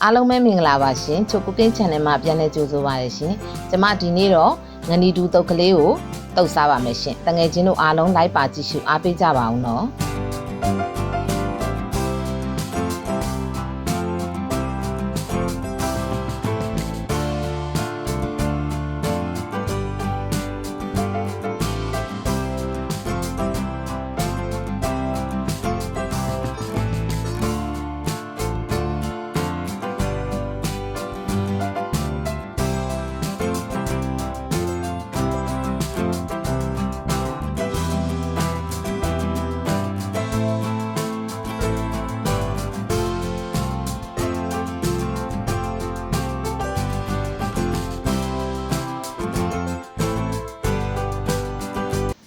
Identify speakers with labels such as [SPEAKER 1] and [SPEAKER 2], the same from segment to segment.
[SPEAKER 1] အားလုံးပဲမင်္ဂလာပါရှင်ချိုကူကင်း channel မှာပြန်လည်ကြိုဆိုပါရရှင်ကျမဒီနေ့တော့ငနီတူတုတ်ကလေးကိုတုတ်စားပါမယ်ရှင်တငယ်ချင်းတို့အားလုံးလိုက်ပါကြည့်ရှုအားပေးကြပါအောင်နော်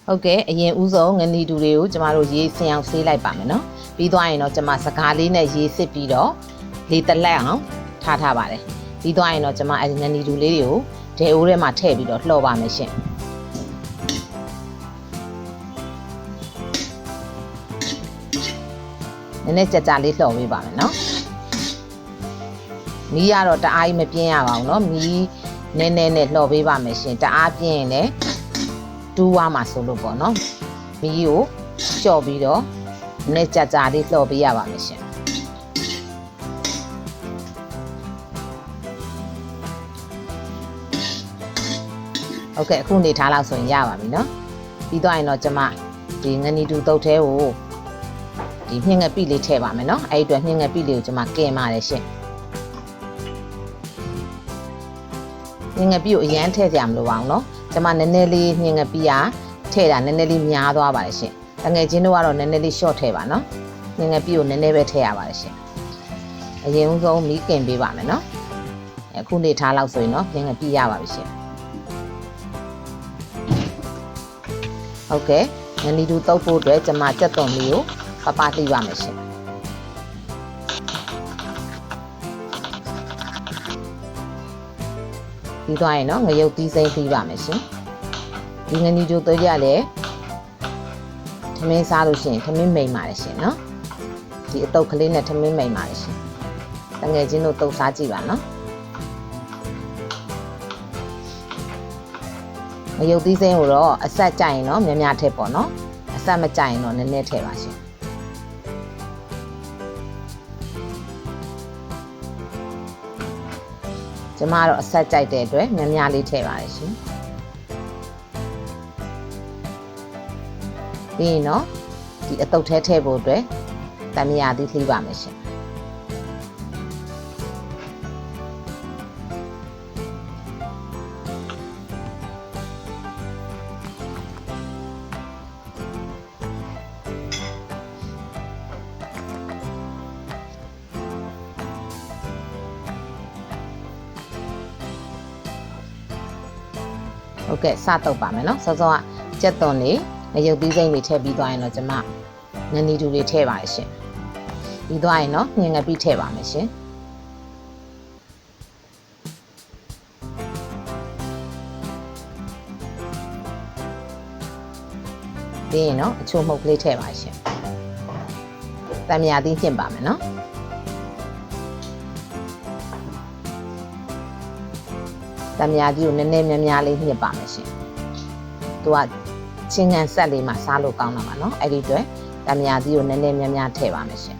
[SPEAKER 1] ဟုတ်ကဲ့အရင်ဦးဆုံးငနီတူတွေကိုကျမတို့ရေးစင်အောင်ဆေးလိုက်ပါမယ်နော်ပြီးသွားရင်တော့ကျမစကားလေးနဲ့ရေးစစ်ပြီးတော့လေတလက်အောင်ထားပါတယ်ပြီးသွားရင်တော့ကျမအဲဒီငနီတူလေးတွေကိုဒဲအိုးထဲမှာထည့်ပြီးတော့လှော်ပါမယ်ရှင်နည်းနည်းကြလေးလှော်ပေးပါမယ်နော်မီးရတော့တအားကြီးမပြင်းရပါဘူးနော်မီးနည်းနည်းနဲ့လှော်ပေးပါမယ်ရှင်တအားပြင်းရင်လည်းတူဝါမှာဆိုလို့ပေါ့နော်မီးကိုကြော်ပြီးတော့နည်းကြလေးလှော်ပေးရပါမယ်ရှင်โอเคအခုနေထားလောက်ဆိုရင်ရပါပြီเนาะပြီးတော့ရင်တော့ကျမဒီငနီတူတုတ်သေးကိုဒီနှင်းငပိလေးထည့်ပါမယ်เนาะအဲ့ဒီအတွက်နှင်းငပိလေးကိုကျမကင်ပါတယ်ရှင်နှင်းငပိကိုအရန်ထည့်ကြမလို့ပါအောင်เนาะကျမနည်းနည်းလေးနှင်းငပိကထည့်တာနည်းနည်းလေးများသွားပါတယ်ရှင်တငယ်ချင်းတို့ကတော့နည်းနည်းလေး short ထည့်ပါเนาะနှင်းငပိကိုနည်းနည်းပဲထည့်ရပါတယ်ရှင်အရင်ဆုံးမီးကင်ပေးပါမယ်เนาะအခုနေထားလောက်ဆိုရင်เนาะနှင်းငပိရပါပြီရှင်ဟုတ်ကဲ့ငနီတူတုတ်ဖို့အတွက်ကျမကြက်သွန်လေးကိုပပတိပါမယ်ရှင်ပြီးသွားရင်တော့ငရုတ်သီးစိမ်းပြီးပါမယ်ရှင်ဒီငနီတူတုတ်ရလဲထမင်းစားလို့ရှိရင်ထမင်းမိန်ပါတယ်ရှင်နော်ဒီအတုတ်ကလေးနဲ့ထမင်းမိန်ပါတယ်ရှင်တငယ်ချင်းတို့တုတ်စားကြည့်ပါနော်ငရုတ်သီးစိမ်းကိုတော့အဆက်ကြိုင်ရင်တော့များများထည့်ပေါ့နော်အဆက်မကြိုင်ရင်တော့နည်းနည်းထည့်ပါရှင်ကျမကတော့အဆက်ကြိုက်တဲ့အတွက်များများလေးထည့်ပါတယ်ရှင်ပြီးရင်တော့ဒီအတုတ်ထဲထည့်ဖို့အတွက်တမယာသီးလှီးပါမယ်ရှင်ဟုတ်ကဲ့စတုပ်ပါမယ်เนาะစောစောကကြက်သွန်လေးငရုတ်သီးစိမ်းလေးထည့်ပြီးသွားရင်တော့ကျမငနီတူလေးထည့်ပါရရှင်ပြီးသွားရင်တော့ညင်ငပိထည့်ပါမယ်ရှင်ပြီးရင်တော့အချို့မှုတ်ကလေးထည့်ပါရှင်တမယာသီးညှင့်ပါမယ်เนาะတမယာကြီးကိုနည်းနည်းများလေးညှစ်ပါမယ်ရှင်သူကချင်းငံဆက်လေးမှာစားလို့ကောင်းတာပါเนาะအဲ့ဒီအတွက်တမယာကြီးကိုနည်းနည်းများထည့်ပါမယ်ရှင်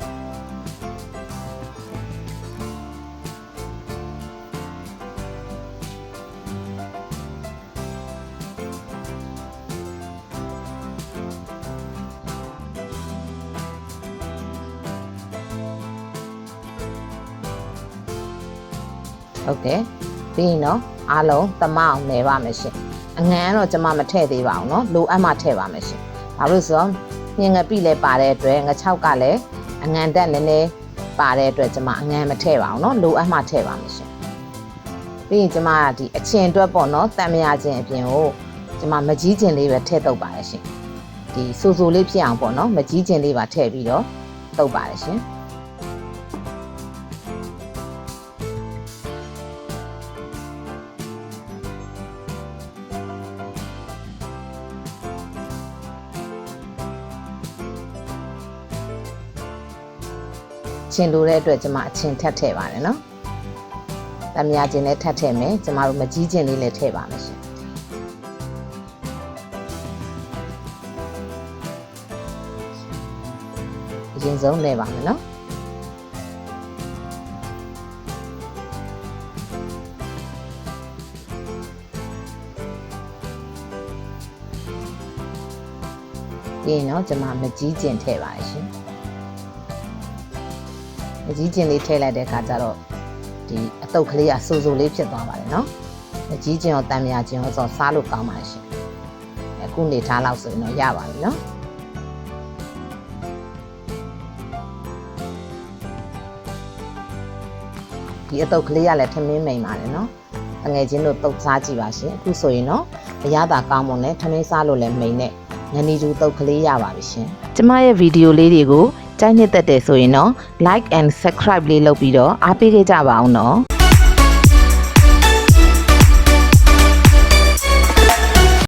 [SPEAKER 1] ဟုတ်ကဲ့ပြီးရင်တော့အားလုံးသမအောင်နေပါမယ်ရှင်အငန်းတော့ကျမမထည့်သေးပါဘူးเนาะလိုအပ်မှထည့်ပါမယ်ရှင်ဘာလို့ဆိုတော့ညင်ငပိလည်းပါတဲ့အတွက်ငချောက်ကလည်းအငန်းတက်နည်းနည်းပါတဲ့အတွက်ကျမအငန်းမထည့်ပါဘူးเนาะလိုအပ်မှထည့်ပါမယ်ရှင်ပြီးရင်ကျမကဒီအချင်အတွက်ပေါ့เนาะတန်မရခြင်းအပြင်ကိုကျမမကြီးခြင်းလေးပဲထည့်တော့ပါရရှင်ဒီဆူဆူလေးဖြစ်အောင်ပေါ့เนาะမကြီးခြင်းလေးပါထည့်ပြီးတော့တုပ်ပါရရှင်ချင်းလိုတဲ့အတွက်ကျမအချင်းထက်ထည့်ပါတယ်နော် တမယာချင်းနဲ့ထပ်ထည့်မယ်ကျမတို့မကြီးချင်းလေးလည်းထည့်ပါမယ်ရှင်အရင်ဆုံးလဲပါမယ်နော်ပြီးရင်တော့ကျမမကြီးကျင်ထည့်ပါရှင်မကြီးကျင်လေးထည့်လိုက်တဲ့အခါကျတော့ဒီအတုပ်ကလေးကစိုးစိုးလေးဖြစ်သွားပါတယ်နော်မကြီးကျင်ရောတမ်းမြကျင်ရောဆိုစားလို့ကောင်းပါရှင်အခုနေထားလောက်ဆိုရင်တော့ရပါပြီနော်ဒီအတုပ်ကလေးကလည်းထမင်းမိန်ပါတယ်နော်တငယ်ချင်းတို့တုပ်စားကြည့်ပါရှင်အခုဆိုရင်တော့အရသာကောင်းမွန်နဲ့ထမင်းစားလို့လည်းမိန်နဲ့ငနီကျူတုပ်ကလေးရပါပြီရှင်ကျမရဲ့ဗီဒီယိုလေးတွေကိုကြိုက်နှစ်သက်တယ်ဆိုရင်တော့ like and subscribe လေးလုပ်ပြီးတော့အားပေးခဲ့ကြပါအောင်နော်